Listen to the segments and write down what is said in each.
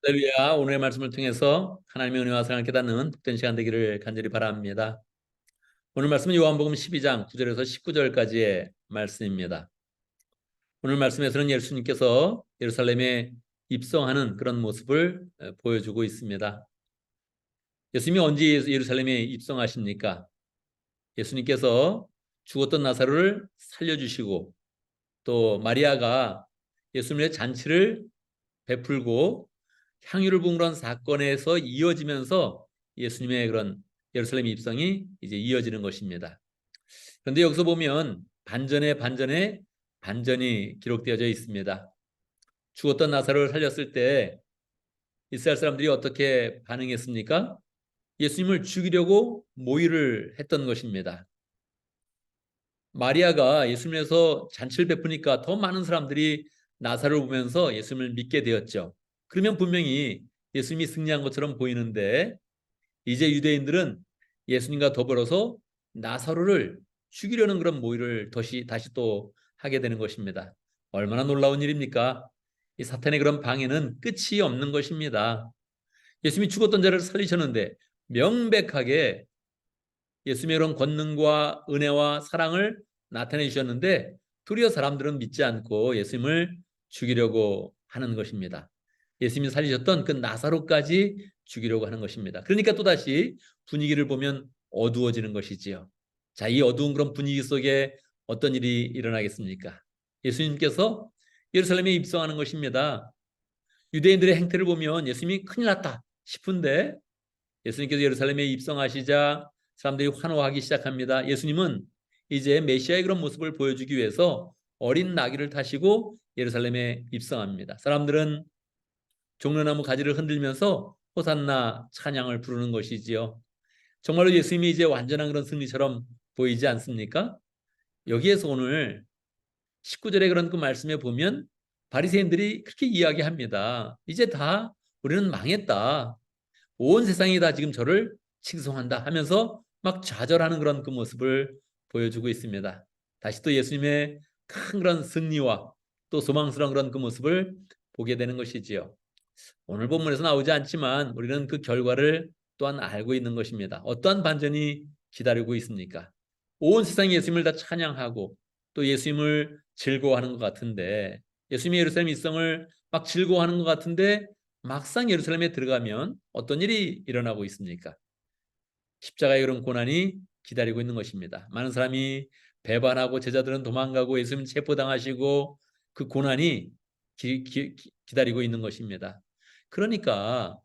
할렐루야. 오늘의 말씀을 통해서 하나님의 은혜와 사랑을 깨닫는 복된 시간 되기를 간절히 바랍니다. 오늘 말씀은 요한복음 12장 9절에서 19절까지의 말씀입니다. 오늘 말씀에서는 예수님께서 예루살렘에 입성하는 그런 모습을 보여주고 있습니다. 예수님이 언제 예루살렘에 입성하십니까? 예수님께서 죽었던 나사로를 살려주시고 또 마리아가 예수님의 잔치를 베풀고 향유를 부은 그런 사건에서 이어지면서 예수님의 그런 예루살렘 입성이 이제 이어지는 것입니다. 그런데 여기서 보면 반전에 반전이 기록되어져 있습니다. 죽었던 나사로를 살렸을 때 이스라엘 사람들이 어떻게 반응했습니까? 예수님을 죽이려고 모의를 했던 것입니다. 마리아가 예수님에서 잔치를 베푸니까 더 많은 사람들이 나사로를 보면서 예수님을 믿게 되었죠. 그러면 분명히 예수님이 승리한 것처럼 보이는데 이제 유대인들은 예수님과 더불어서 나사로를 죽이려는 그런 모의를 다시 또 하게 되는 것입니다. 얼마나 놀라운 일입니까? 이 사탄의 그런 방해는 끝이 없는 것입니다. 예수님이 죽었던 자를 살리셨는데 명백하게 예수님의 그런 권능과 은혜와 사랑을 나타내 주셨는데 도리어 사람들은 믿지 않고 예수님을 죽이려고 하는 것입니다. 예수님이 살리셨던 그 나사로까지 죽이려고 하는 것입니다. 그러니까 또다시 분위기를 보면 어두워지는 것이지요. 자, 이 어두운 그런 분위기 속에 어떤 일이 일어나겠습니까? 예수님께서 예루살렘에 입성하는 것입니다. 유대인들의 행태를 보면 예수님이 큰일 났다 싶은데 예수님께서 예루살렘에 입성하시자 사람들이 환호하기 시작합니다. 예수님은 이제 메시아의 그런 모습을 보여주기 위해서 어린 나귀를 타시고 예루살렘에 입성합니다. 사람들은 종려나무 가지를 흔들면서 호산나 찬양을 부르는 것이지요. 정말로 예수님이 이제 완전한 그런 승리처럼 보이지 않습니까? 여기에서 오늘 19절의 그런 그 말씀에 보면 바리새인들이 그렇게 이야기합니다. 이제 다 우리는 망했다. 온 세상이 다 지금 저를 칭송한다 하면서 막 좌절하는 그런 그 모습을 보여주고 있습니다. 다시 또 예수님의 큰 그런 승리와 또 소망스러운 그런 그 모습을 보게 되는 것이지요. 오늘 본문에서 나오지 않지만 우리는 그 결과를 또한 알고 있는 것입니다. 어떠한 반전이 기다리고 있습니까? 온 세상이 예수님을 다 찬양하고 또 예수님을 즐거워하는 것 같은데 예수님의 예루살렘 입성을 막 즐거워하는 것 같은데 막상 예루살렘에 들어가면 어떤 일이 일어나고 있습니까? 십자가의 그런 고난이 기다리고 있는 것입니다. 많은 사람이 배반하고 제자들은 도망가고 예수님 체포당하시고 그 고난이 기다리고 있는 것입니다. 그러니까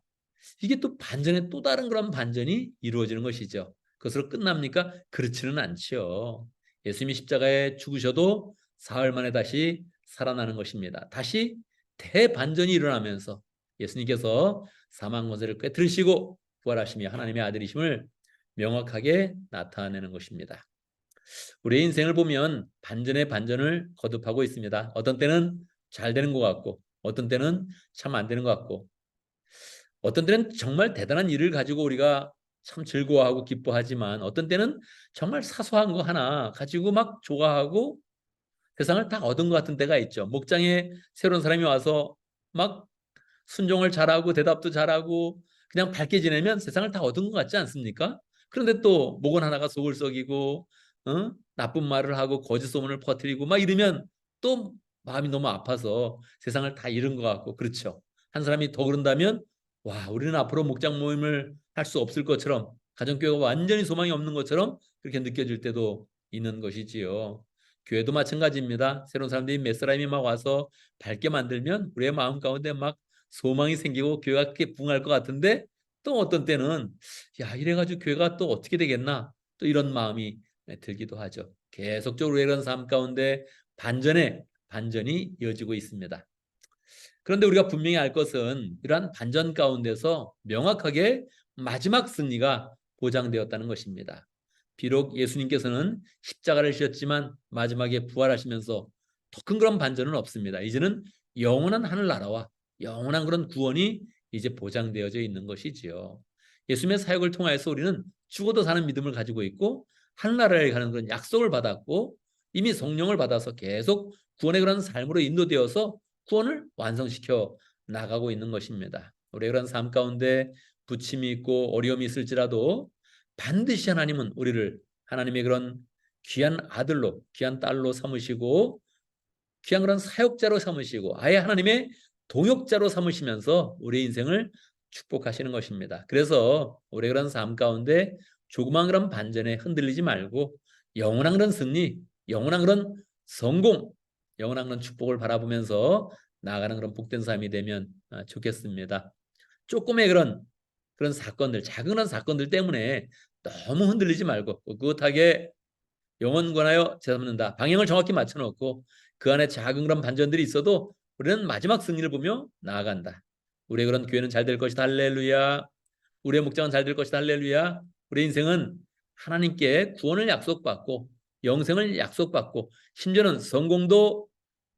이게 또 반전에 또 다른 그런 반전이 이루어지는 것이죠. 그것으로 끝납니까? 그렇지는 않죠. 예수님이 십자가에 죽으셔도 사흘 만에 다시 살아나는 것입니다. 다시 대반전이 일어나면서 예수님께서 사망 권세를 꿰뚫으시고 부활하시며 하나님의 아들이심을 명확하게 나타내는 것입니다. 우리의 인생을 보면 반전의 반전을 거듭하고 있습니다. 어떤 때는 잘 되는 것 같고 어떤 때는 참 안 되는 것 같고 어떤 때는 정말 대단한 일을 가지고 우리가 참 즐거워하고 기뻐하지만 어떤 때는 정말 사소한 거 하나 가지고 막 좋아하고 세상을 다 얻은 것 같은 때가 있죠. 목장에 새로운 사람이 와서 막 순종을 잘하고 대답도 잘하고 그냥 밝게 지내면 세상을 다 얻은 것 같지 않습니까? 그런데 또 목은 하나가 속을 썩이고 나쁜 말을 하고 거짓 소문을 퍼뜨리고 막 이러면 또 마음이 너무 아파서 세상을 다 잃은 것 같고 그렇죠. 한 사람이 더 그런다면 와 우리는 앞으로 목장 모임을 할 수 없을 것처럼 가정교회가 완전히 소망이 없는 것처럼 그렇게 느껴질 때도 있는 것이지요. 교회도 마찬가지입니다. 새로운 사람들이 몇 사람이 막 와서 밝게 만들면 우리의 마음 가운데 막 소망이 생기고 교회가 그렇게 부흥할 것 같은데 또 어떤 때는 야 이래가지고 교회가 또 어떻게 되겠나 또 이런 마음이 들기도 하죠. 계속적으로 이런 삶 가운데 반전이 이어지고 있습니다. 그런데 우리가 분명히 알 것은 이러한 반전 가운데서 명확하게 마지막 승리가 보장되었다는 것입니다. 비록 예수님께서는 십자가를 지셨지만 마지막에 부활하시면서 더 큰 그런 반전은 없습니다. 이제는 영원한 하늘나라와 영원한 그런 구원이 이제 보장되어져 있는 것이지요. 예수님의 사역을 통하여서 우리는 죽어도 사는 믿음을 가지고 있고 하늘나라에 가는 그런 약속을 받았고 이미 성령을 받아서 계속 구원의 그런 삶으로 인도되어서 구원을 완성시켜 나가고 있는 것입니다. 우리의 그런 삶 가운데 부침이 있고 어려움이 있을지라도 반드시 하나님은 우리를 하나님의 그런 귀한 아들로, 귀한 딸로 삼으시고 귀한 그런 사역자로 삼으시고 아예 하나님의 동역자로 삼으시면서 우리의 인생을 축복하시는 것입니다. 그래서 우리의 그런 삶 가운데 조그만 그런 반전에 흔들리지 말고 영원한 그런 승리, 영원한 그런 성공, 영원한 그런 축복을 바라보면서 나아가는 그런 복된 삶이 되면 좋겠습니다. 조금의 그런 사건들, 작은 그런 사건들 때문에 너무 흔들리지 말고 꿋꿋하게 영원 권하여 제삼는다. 방향을 정확히 맞춰놓고 그 안에 작은 그런 반전들이 있어도 우리는 마지막 승리를 보며 나아간다. 우리의 그런 교회는 잘 될 것이다. 할렐루야. 우리의 목장은 잘 될 것이다. 할렐루야. 우리의 인생은 하나님께 구원을 약속받고 영생을 약속받고 심지어는 성공도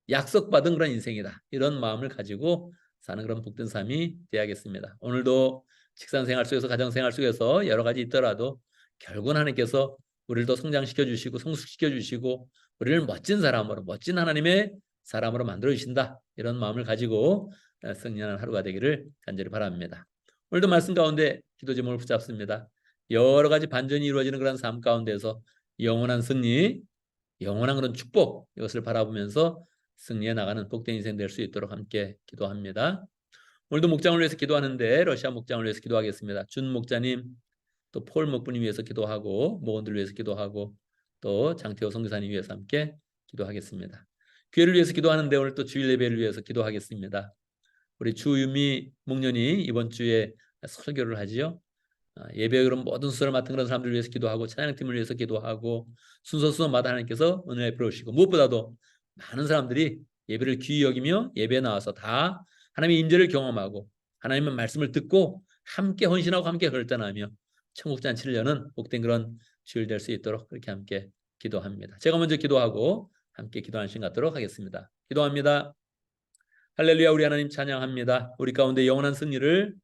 약속받은 그런 인생이다. 이런 마음을 가지고 사는 그런 복된 삶이 되어야겠습니다. 오늘도 직장생활 속에서 가정생활 속에서 여러 가지 있더라도 결국은 하나님께서 우리를 더 성장시켜 주시고 성숙시켜 주시고 우리를 멋진 사람으로 멋진 하나님의 사람으로 만들어 주신다. 이런 마음을 가지고 승리하는 하루가 되기를 간절히 바랍니다. 오늘도 말씀 가운데 기도 제목을 붙잡습니다. 여러 가지 반전이 이루어지는 그런 삶 가운데서 영원한 승리, 영원한 그런 축복 이것을 바라보면서 승리해 나가는 복된 인생 될 수 있도록 함께 기도합니다. 오늘도 목장을 위해서 기도하는데 러시아 목장을 위해서 기도하겠습니다. 준 목자님, 또 폴 목부님 위해서 기도하고 목원들 위해서 기도하고 또 장태호 선교사님 위해서 함께 기도하겠습니다. 교회를 위해서 기도하는데 오늘 또 주일 예배를 위해서 기도하겠습니다. 우리 주유미 목련이 이번 주에 설교를 하지요. 예배 그런 모든 순서를 맡은 그런 사람들을 위해서 기도하고 찬양팀을 위해서 기도하고 순서마다 하나님께서 은혜를 베푸시고 무엇보다도 많은 사람들이 예배를 귀히 여기며 예배에 나와서 다 하나님의 임재를 경험하고 하나님의 말씀을 듣고 함께 헌신하고 함께 결단하며 천국 잔치를 여는 복된 그런 주일 될 수 있도록 그렇게 함께 기도합니다. 제가 먼저 기도하고 함께 기도하는 시간 갖도록 하겠습니다. 기도합니다. 할렐루야. 우리 하나님 찬양합니다. 우리 가운데 영원한 승리를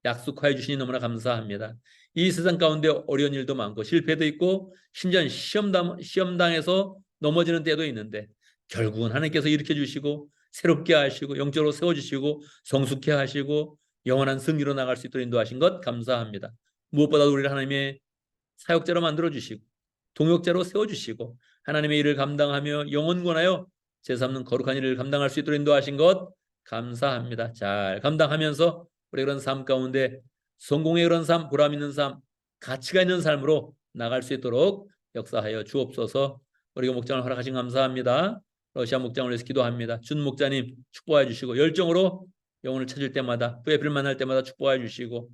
약속하여 주시니 너무나 감사합니다. 이 세상 가운데 어려운 일도 많고 실패도 있고 심지어 시험당해서 넘어지는 때도 있는데 결국은 하나님께서 일으켜 주시고 새롭게 하시고 영적으로 세워주시고 성숙해 하시고 영원한 승리로 나갈 수 있도록 인도하신 것 감사합니다. 무엇보다도 우리를 하나님의 사역자로 만들어 주시고 동역자로 세워주시고 하나님의 일을 감당하며 영원 권하여 제3는 거룩한 일을 감당할 수 있도록 인도하신 것 감사합니다. 잘 감당하면서 우리 그런 삶 가운데 성공의 그런 삶, 보람 있는 삶, 가치가 있는 삶으로 나갈 수 있도록 역사하여 주옵소서. 우리가 목장을 허락하신 감사합니다. 러시아 목장을 위해서 기도합니다. 준 목자님 축복해 주시고 열정으로 영혼을 찾을 때마다 또 예배를 만날 때마다 축복해 주시고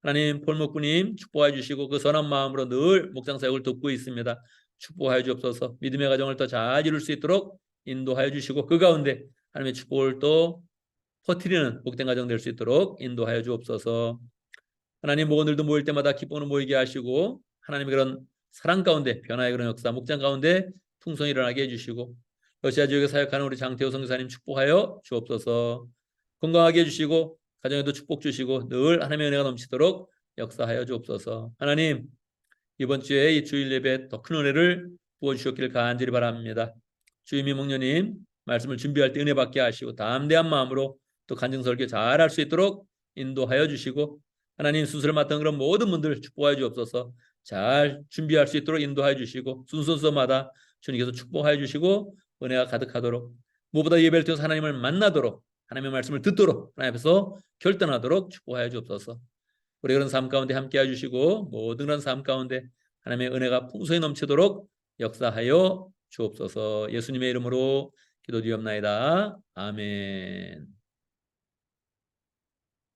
하나님 폴목구님 축복해 주시고 그 선한 마음으로 늘 목장 사역을 돕고 있습니다. 축복하여 주옵소서. 믿음의 가정을 더 잘 이룰 수 있도록 인도하여 주시고 그 가운데 하나님의 축복을 또 퍼뜨리는 복된 가정 될 수 있도록 인도하여 주옵소서. 하나님 목원들도 모일 때마다 기쁨으로 모이게 하시고 하나님의 그런 사랑 가운데 변화의 그런 역사 목장 가운데 풍성히 일어나게 해주시고 러시아 지역에 사역하는 우리 장태호 선교사님 축복하여 주옵소서. 건강하게 해주시고 가정에도 축복 주시고 늘 하나님의 은혜가 넘치도록 역사하여 주옵소서. 하나님 이번 주에 이 주일 예배 더 큰 은혜를 부어주셨기를 간절히 바랍니다. 주임이 목녀님 말씀을 준비할 때 은혜 받게 하시고 담대한 마음으로 또 간증 설교 잘할 수 있도록 인도하여 주시고 하나님 순서를 맡은 그런 모든 분들 축복하여 주옵소서. 잘 준비할 수 있도록 인도하여 주시고 순서마다 주님께서 축복하여 주시고 은혜가 가득하도록 무엇보다 예배를 통해서 하나님을 만나도록 하나님의 말씀을 듣도록 하나님 앞에서 결단하도록 축복하여 주옵소서. 우리 그런 삶 가운데 함께해 주시고 모든 그런 삶 가운데 하나님의 은혜가 풍성히 넘치도록 역사하여 주옵소서. 예수님의 이름으로 기도드리옵나이다. 아멘.